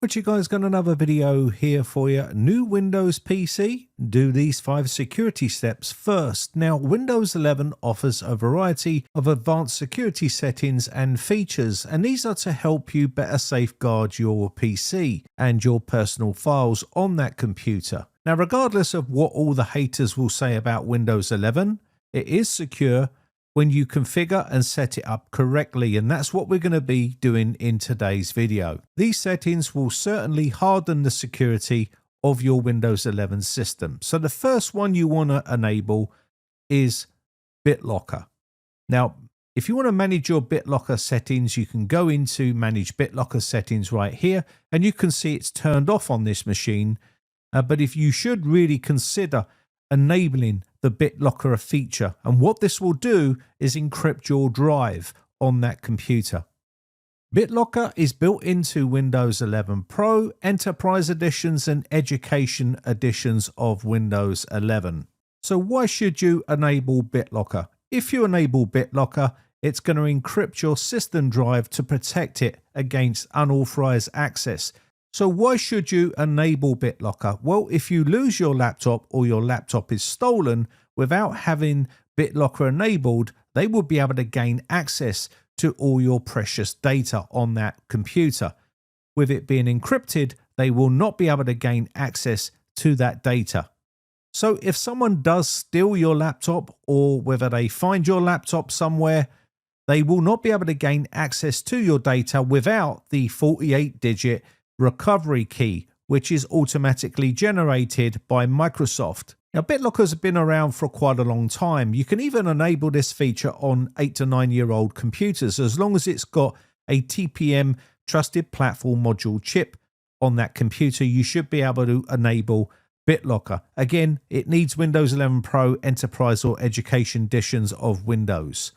What you guys, got another video here for you. New Windows PC, do these 5 security steps first. Now, Windows 11 offers a variety of advanced security settings and features, and these are to help you better safeguard your PC and your personal files on that computer. Now, regardless of what all the haters will say about Windows 11, it is secure when you configure and set it up correctly, and that's what we're going to be doing in today's video. These settings will certainly harden the security of your Windows 11 system. So the first one you want to enable is BitLocker. Now, if you want to manage your BitLocker settings, you can go into Manage BitLocker Settings right here, and you can see it's turned off on this machine. But if you should really consider enabling the BitLocker feature, and what this will do is encrypt your drive on that computer. BitLocker is built into Windows 11 Pro, Enterprise editions and Education editions of Windows 11. So why should you enable BitLocker? If you enable BitLocker, it's going to encrypt your system drive to protect it against unauthorized access. So why should you enable BitLocker? Well, if you lose your laptop or your laptop is stolen without having BitLocker enabled, they will be able to gain access to all your precious data on that computer. With it being encrypted, they will not be able to gain access to that data. So if someone does steal your laptop, or whether they find your laptop somewhere, they will not be able to gain access to your data without the 48-digit recovery key, which is automatically generated by Microsoft. Now, BitLocker's been around for quite a long time. You can even enable this feature on 8 to 9-year-old computers, as long as it's got a TPM Trusted Platform Module chip on that computer. You should be able to enable BitLocker. Again, it needs Windows 11 Pro, Enterprise or Education editions of Windows.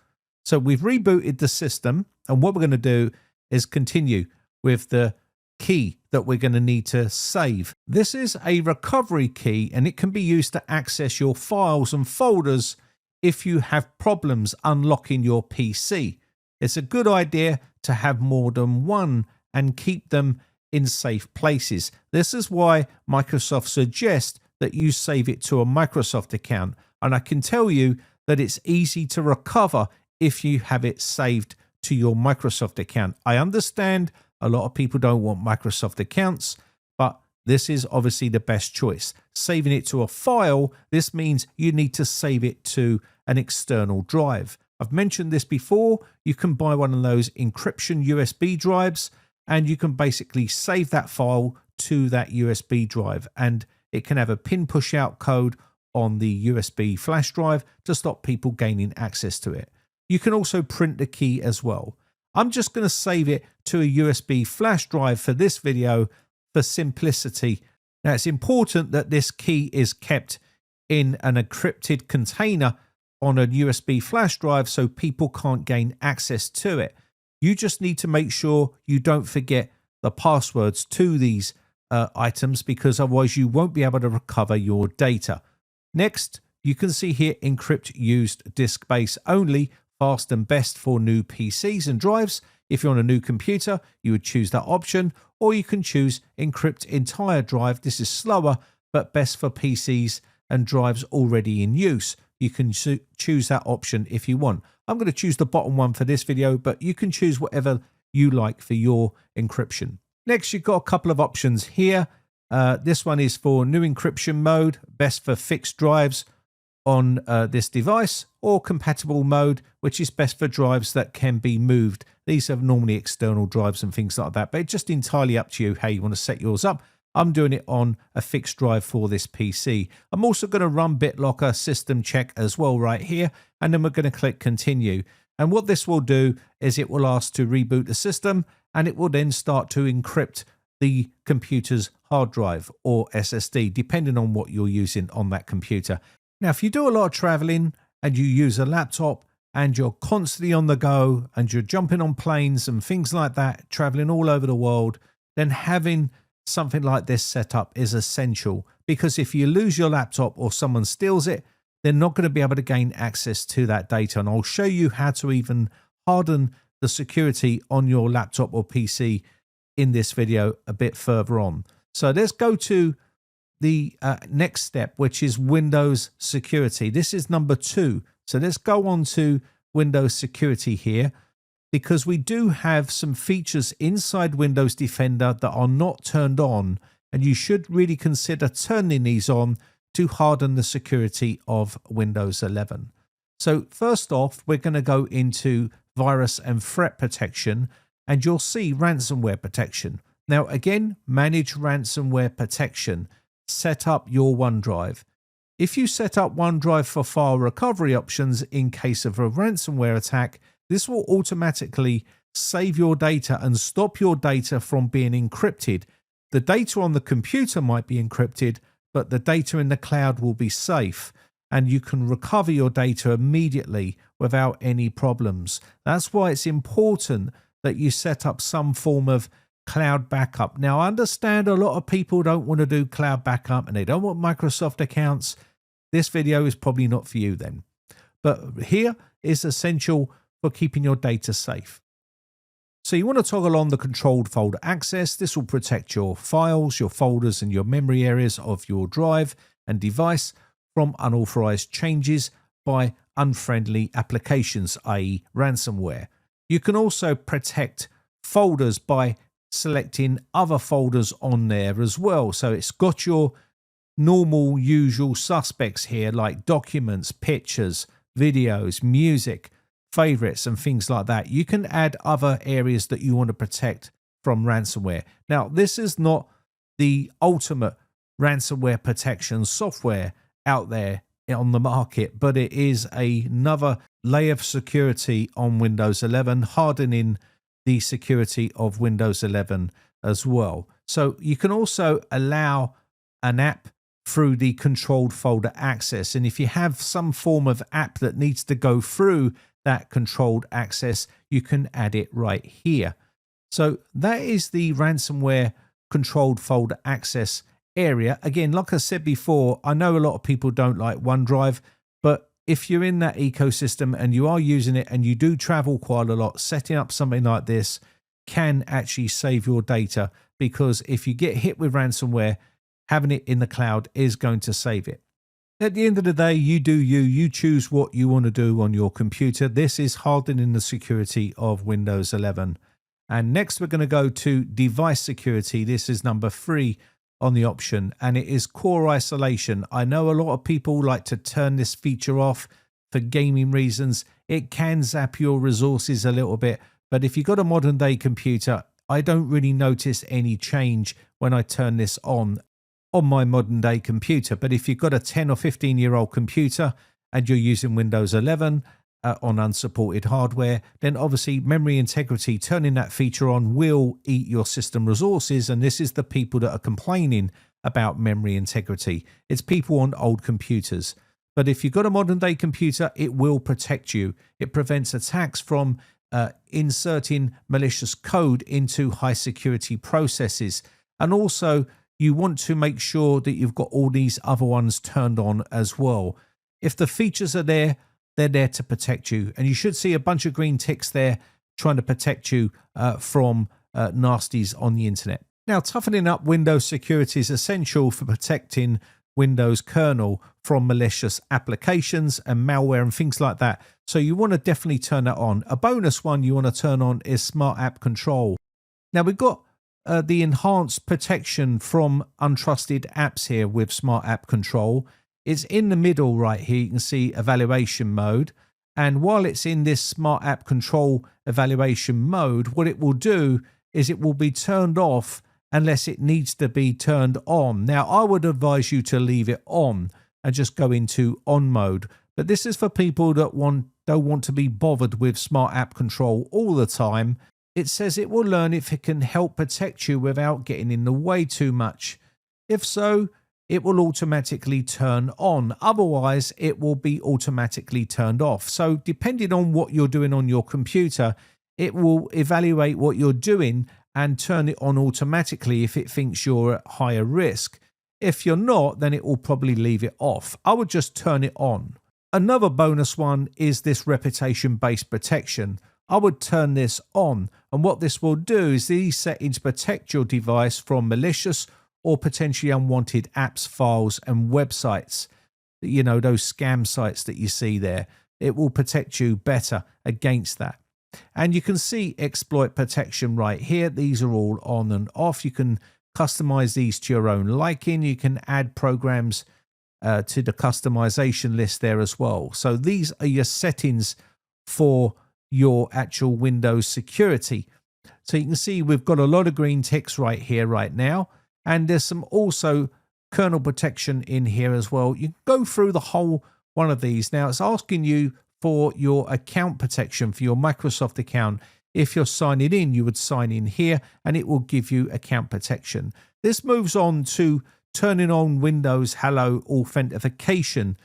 So we've rebooted the system, and what we're going to do is continue with the key that we're going to need to save. This is a recovery key, and it can be used to access your files and folders if you have problems unlocking your PC. It's a good idea to have more than one and keep them in safe places. This is why Microsoft suggests that you save it to a Microsoft account, and I can tell you that it's easy to recover if you have it saved to your Microsoft account. I understand a lot of people don't want Microsoft accounts, but this is obviously the best choice. Saving it to a file, this means you need to save it to an external drive. I've mentioned this before. You can buy one of those encryption USB drives, and you can basically save that file to that USB drive, and it can have a pin push out code on the USB flash drive to stop people gaining access to it. You can also print the key as well. I'm just going to save it to a USB flash drive for this video for simplicity. Now, it's important that this key is kept in an encrypted container on a USB flash drive so people can't gain access to it. You just need to make sure you don't forget the passwords to these items, because otherwise you won't be able to recover your data. Next, you can see here encrypt used disk space only. Fast and best for new PCs and drives. If you're on a new computer, you would choose that option, or you can choose encrypt entire drive. This is slower, but best for PCs and drives already in use. You can choose that option if you want. I'm going to choose the bottom one for this video, but you can choose whatever you like for your encryption. Next, you've got a couple of options here. This one is for new encryption mode, best for fixed drives on this device, or compatible mode, which is best for drives that can be moved. These are normally external drives and things like that, but it's just entirely up to you how you want to set yours up. I'm doing it on a fixed drive for this PC. I'm also going to run BitLocker system check as well right here, and then we're going to click continue. And what this will do is it will ask to reboot the system, and it will then start to encrypt the computer's hard drive or SSD, depending on what you're using on that computer. Now, if you do a lot of traveling and you use a laptop and you're constantly on the go and you're jumping on planes and things like that, traveling all over the world, then having something like this set up is essential, because if you lose your laptop or someone steals it, they're not going to be able to gain access to that data. And I'll show you how to even harden the security on your laptop or PC in this video a bit further on. So let's go to the next step, which is Windows security. This is number 2. So let's go on to Windows security here, because we do have some features inside Windows Defender that are not turned on, and you should really consider turning these on to harden the security of Windows 11. So first off, we're going to go into virus and threat protection, and you'll see ransomware protection. Now again, manage ransomware protection. Set up your OneDrive. If you set up OneDrive for file recovery options in case of a ransomware attack, this will automatically save your data and stop your data from being encrypted. The data on the computer might be encrypted, but the data in the cloud will be safe, and you can recover your data immediately without any problems. That's why it's important that you set up some form of cloud backup. Now, I understand a lot of people don't want to do cloud backup and they don't want Microsoft accounts. This video is probably not for you then. But here is essential for keeping your data safe. So you want to toggle on the controlled folder access. This will protect your files, your folders, and your memory areas of your drive and device from unauthorized changes by unfriendly applications, i.e. ransomware. You can also protect folders by selecting other folders on there as well. So it's got your normal usual suspects here, like documents, pictures, videos, music, favorites, and things like that. You can add other areas that you want to protect from ransomware. Now, this is not the ultimate ransomware protection software out there on the market, but it is another layer of security on Windows 11, hardening the security of Windows 11 as well. So you can also allow an app through the controlled folder access. And if you have some form of app that needs to go through that controlled access, you can add it right here. So that is the ransomware controlled folder access area. Again, like I said before, I know a lot of people don't like OneDrive, but if you're in that ecosystem and you are using it and you do travel quite a lot, setting up something like this can actually save your data, because if you get hit with ransomware, having it in the cloud is going to save it. At the end of the day, you do you choose what you want to do on your computer. This is hardening the security of Windows 11. And next we're going to go to device security. This is number 3 on the option, and it is core isolation. I know a lot of people like to turn this feature off for gaming reasons. It can zap your resources a little bit, but if you've got a modern day computer, I don't really notice any change when I turn this on my modern day computer. But if you've got a 10 or 15-year-old computer and you're using Windows 11 on unsupported hardware, then obviously memory integrity, turning that feature on will eat your system resources. And this is the people that are complaining about memory integrity. It's people on old computers. But if you've got a modern day computer, it will protect you. It prevents attacks from inserting malicious code into high security processes. And also, you want to make sure that you've got all these other ones turned on as well. If the features are there, they're there to protect you. And you should see a bunch of green ticks there trying to protect you from nasties on the internet. Now, toughening up Windows security is essential for protecting Windows kernel from malicious applications and malware and things like that. So you want to definitely turn that on. A bonus one you want to turn on is Smart App Control. Now, we've got the enhanced protection from untrusted apps here with Smart App Control. It's in the middle right here. You can see evaluation mode. And while it's in this Smart App Control evaluation mode, what it will do is it will be turned off unless it needs to be turned on. Now, I would advise you to leave it on and just go into on mode. But this is for people that don't want to be bothered with Smart App Control all the time. It says it will learn if it can help protect you without getting in the way too much. If so, it will automatically turn on. Otherwise, it will be automatically turned off. So depending on what you're doing on your computer, it will evaluate what you're doing and turn it on automatically if it thinks you're at higher risk. If you're not, then it will probably leave it off. I would just turn it on. Another bonus one is this reputation-based protection. I would turn this on. And what this will do is these settings protect your device from malicious or potentially unwanted apps, files, and websites. You know, those scam sites that you see there. It will protect you better against that. And you can see exploit protection right here. These are all on and off. You can customize these to your own liking. You can add programs to the customization list there as well. So these are your settings for your actual Windows security. So you can see we've got a lot of green ticks right here right now, and there's some also kernel protection in here as well. You can go through the whole one of these. Now it's asking you for your account protection for your Microsoft account. If you're signing in, you would sign in here and it will give you account protection. This moves on to turning on Windows Hello Authentication.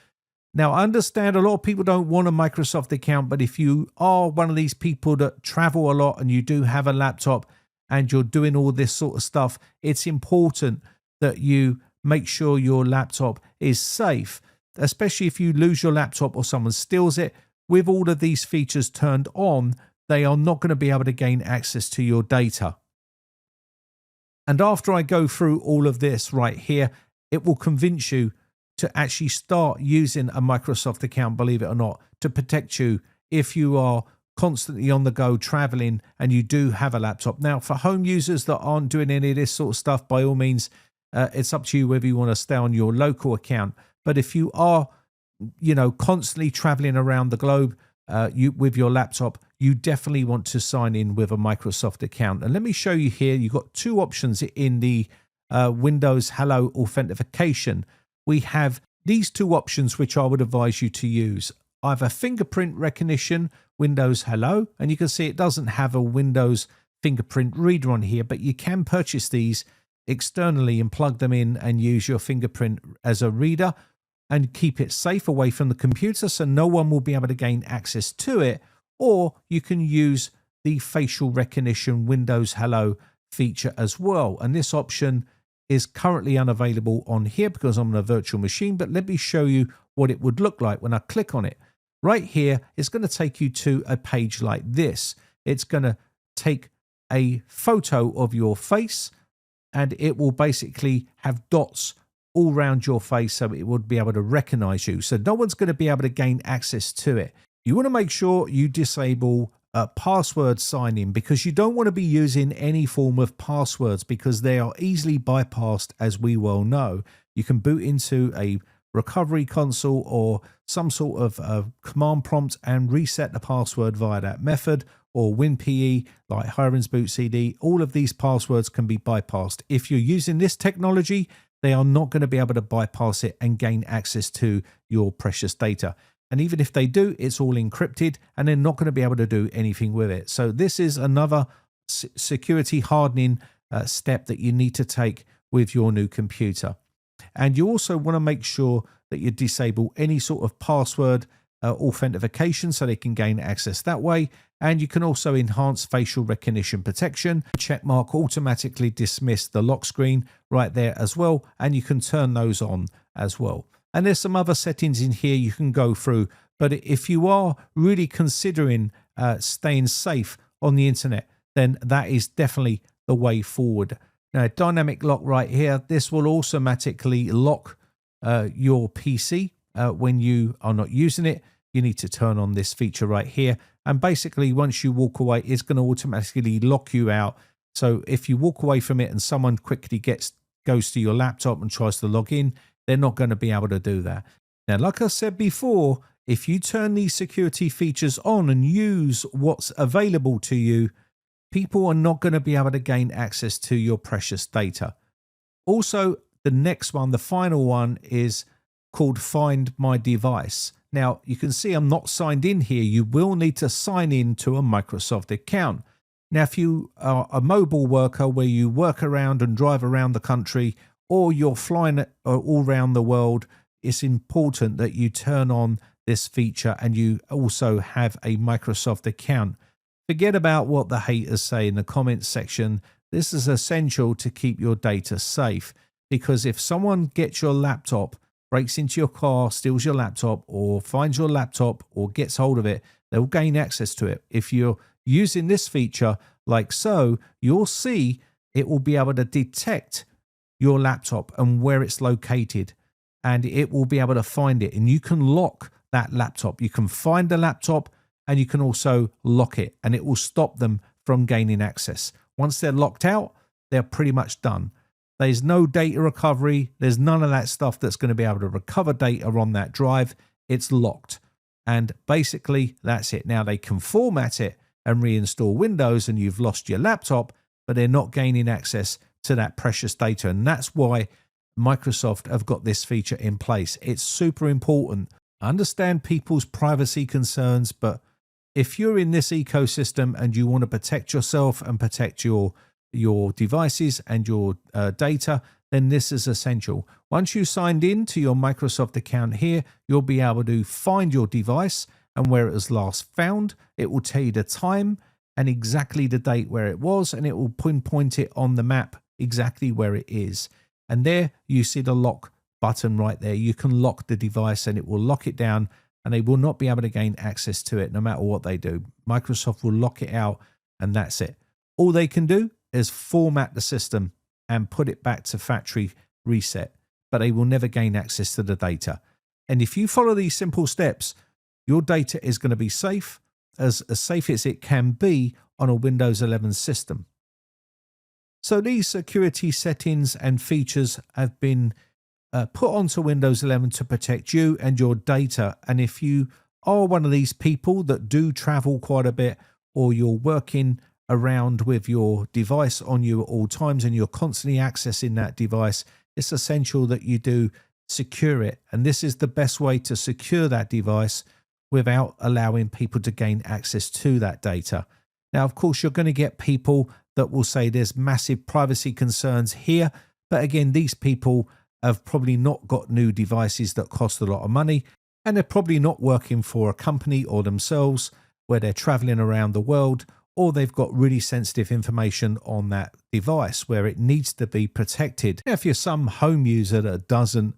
Now, I understand a lot of people don't want a Microsoft account, but if you are one of these people that travel a lot and you do have a laptop and you're doing all this sort of stuff, it's important that you make sure your laptop is safe, especially if you lose your laptop or someone steals it. With all of these features turned on, they are not going to be able to gain access to your data. And after I go through all of this right here, it will convince you to actually start using a Microsoft account, believe it or not, to protect you if you are constantly on the go traveling and you do have a laptop. Now, for home users that aren't doing any of this sort of stuff, by all means, it's up to you whether you want to stay on your local account. But if you are, you know, constantly traveling around the globe with your laptop, you definitely want to sign in with a Microsoft account. And let me show you here. You've got two options in the Windows Hello Authentication. We have these two options which I would advise you to use. Either fingerprint recognition, Windows Hello, and you can see it doesn't have a Windows fingerprint reader on here, but you can purchase these externally and plug them in and use your fingerprint as a reader and keep it safe away from the computer so no one will be able to gain access to it. Or you can use the facial recognition Windows Hello feature as well. And this option is currently unavailable on here because I'm on a virtual machine, but let me show you what it would look like when I click on it. Right here, it's going to take you to a page like this. It's going to take a photo of your face and it will basically have dots all around your face so it would be able to recognize you. So no one's going to be able to gain access to it. You want to make sure you disable password sign-in because you don't want to be using any form of passwords because they are easily bypassed, as we well know. You can boot into a recovery console or some sort of command prompt and reset the password via that method, or WinPE like Hiram's boot CD. All of these passwords can be bypassed. If you're using this technology, they are not going to be able to bypass it and gain access to your precious data. And even if they do, it's all encrypted and they're not going to be able to do anything with it. So this is another security hardening step that you need to take with your new computer. And you also want to make sure that you disable any sort of password authentication so they can gain access that way. And you can also enhance facial recognition protection. Checkmark automatically dismiss the lock screen right there as well. And you can turn those on as well. And there's some other settings in here you can go through. But if you are really considering staying safe on the internet, then that is definitely the way forward. Now, dynamic lock right here, this will automatically lock your PC when you are not using it. You need to turn on this feature right here. And basically, once you walk away, it's going to automatically lock you out. So if you walk away from it and someone quickly goes to your laptop and tries to log in, they're not going to be able to do that. Now, like I said before, if you turn these security features on and use what's available to you, people are not going to be able to gain access to your precious data. Also, the next one, the final one, is called Find My Device. Now, you can see I'm not signed in here. You will need to sign in to a Microsoft account. Now, if you are a mobile worker where you work around and drive around the country, or you're flying all around the world, it's important that you turn on this feature and you also have a Microsoft account. Forget about what the haters say in the comments section. This is essential to keep your data safe, because if someone gets your laptop, breaks into your car, steals your laptop, or finds your laptop or gets hold of it, they'll gain access to it. If you're Using this feature like so, you'll see it will be able to detect your laptop and where it's located, and it will be able to find it, and you can lock that laptop. You can find the laptop and you can also lock it, and it will stop them from gaining access. Once they're locked out, they're pretty much done. There's no data recovery. There's none of that stuff that's going to be able to recover data on that drive. It's locked. And basically, that's it. Now they can format it and reinstall Windows, and you've lost your laptop, but they're not gaining access to that precious data. And that's why Microsoft have got this feature in place. It's super important. I understand people's privacy concerns, but if you're in this ecosystem and you want to protect yourself and protect your devices and your data, then this is essential. Once you signed in to your Microsoft account here, you'll be able to find your device and where it was last found. It will tell you the time and exactly the date where it was, and it will pinpoint it on the map exactly where it is. And there you see the lock button right there. You can lock the device and it will lock it down, and they will not be able to gain access to it no matter what they do. Microsoft will lock it out, and that's it. All they can do is format the system and put it back to factory reset, but they will never gain access to the data. And if you follow these simple steps, your data is going to be safe as it can be on a Windows 11 system. So these security settings and features have been put onto Windows 11 to protect you and your data. And if you are one of these people that do travel quite a bit, or you're working around with your device on you at all times and you're constantly accessing that device, it's essential that you do secure it. And this is the best way to secure that device without allowing people to gain access to that data. Now, of course, you're going to get people that will say there's massive privacy concerns here. But again, these people have probably not got new devices that cost a lot of money, and they're probably not working for a company or themselves where they're traveling around the world, or they've got really sensitive information on that device where it needs to be protected. Now, if you're some home user that doesn't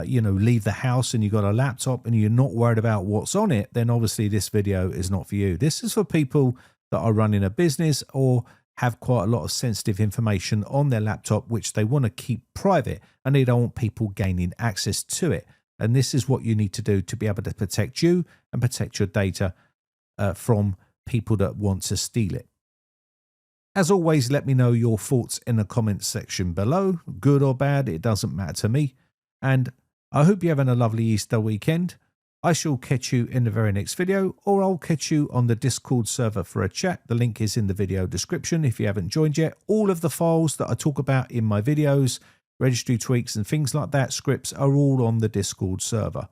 leave the house and you've got a laptop and you're not worried about what's on it, then obviously this video is not for you. This is for people that are running a business or have quite a lot of sensitive information on their laptop, which they want to keep private, and they don't want people gaining access to it. And this is what you need to do to be able to protect you and protect your data from people that want to steal it. As always, let me know your thoughts in the comments section below. Good or bad, it doesn't matter to me. And I hope you're having a lovely Easter weekend. I shall catch you in the very next video, or I'll catch you on the Discord server for a chat. The link is in the video description if you haven't joined yet. All of the files that I talk about in my videos, registry tweaks and things like that, scripts, are all on the Discord server.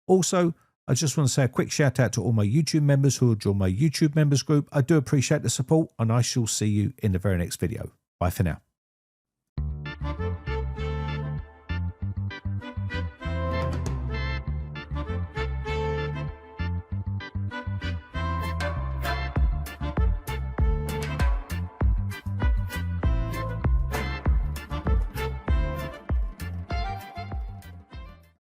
Also, I just want to say a quick shout out to all my YouTube members who will join my YouTube members group. I do appreciate the support, and I shall see you in the very next video. Bye for now.